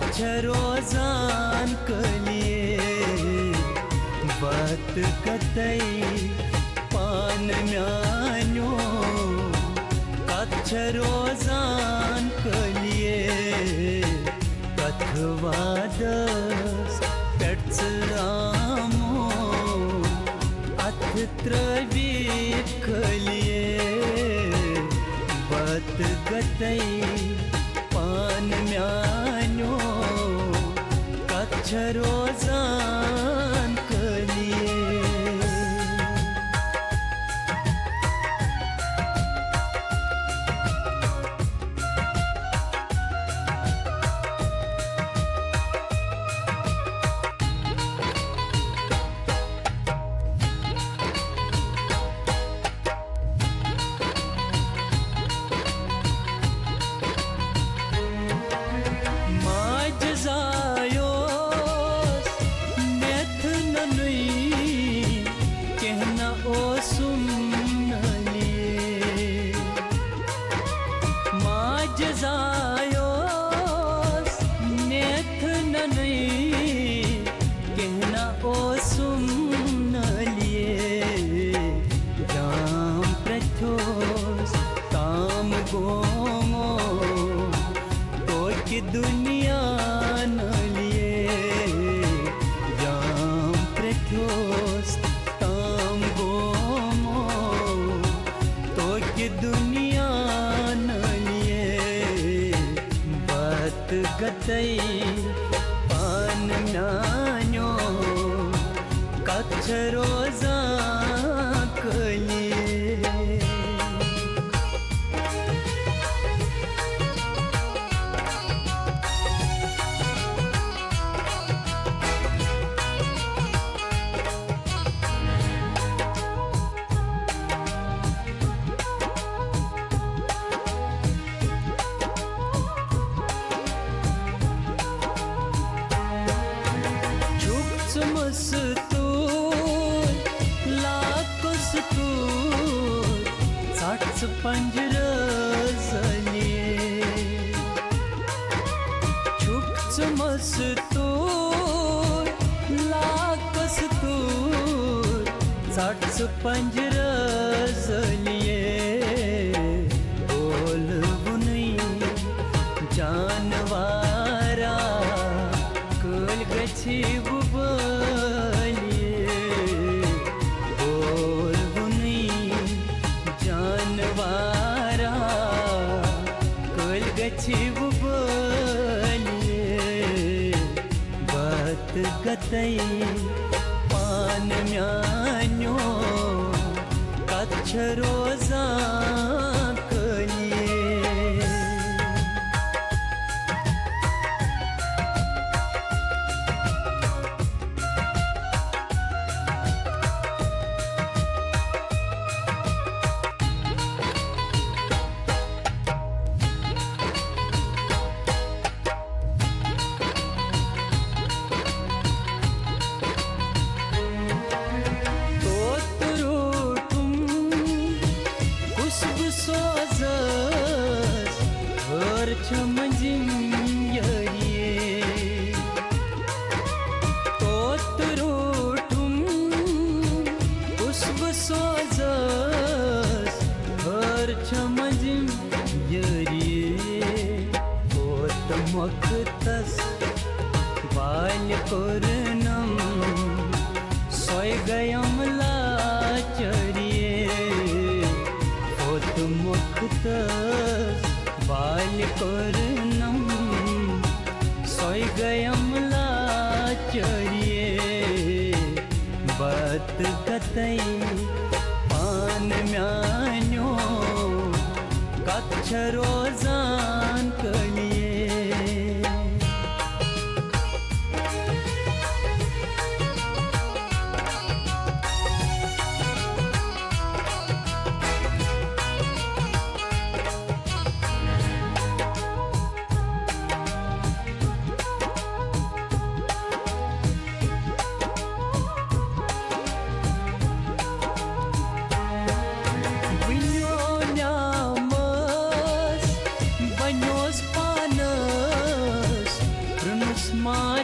रोजान कलिए बात कतई पान म्यान्यो कच्छ रोजान कलिए कथवादस पेट्स आमो अथ त्रवी कलिए बात कतई पान म्यान्यो कच्छ रोजान कलिए दुनिया न लिए जाम प्रथोस ताम गोमो तो कि दुनिया न लिए बात गतई पान म्यान्यो कच्छ रोजा कलिए पंजरजलिए छुक्च मस्तूर लाकस्तूर साट्स पंजरजलिए बोल बुनई जानवारा कल गछि बुबलिए बोल बुनई जानवारा बुबलिए बात गतई पान म्यान्यो कच्छ रोजा कलिए मखतस बाल कोरनम सोय गयम लाचरिए होत मखतस बाल कोरनम सोय गयम लाचरिए बात गतई पान म्यान्यो कच्छ रोजान कलिए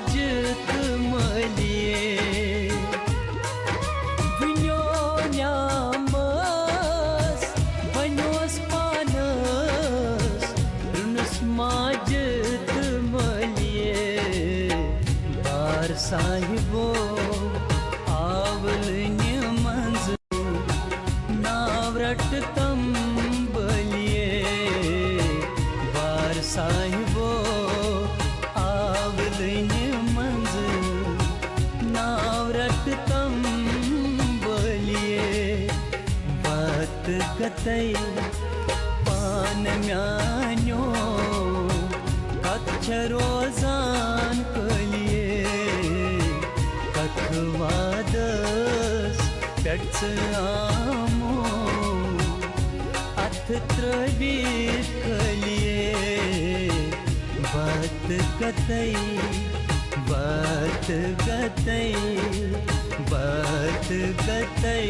माजत मलिए दुनियामस बनियोस पानस रुनस माजत मलिए बार साहिबो आवलन्य मंज नावरट तम बलिए बार साहिबो आवलन्य मंज नावरट तम बलिए बात गतई पान म्यान्यो कच्छ रोजान कलिए कथवादस पेट्स आमो अथ त्रवीर कलिए बात गतई बात गतई बात गतई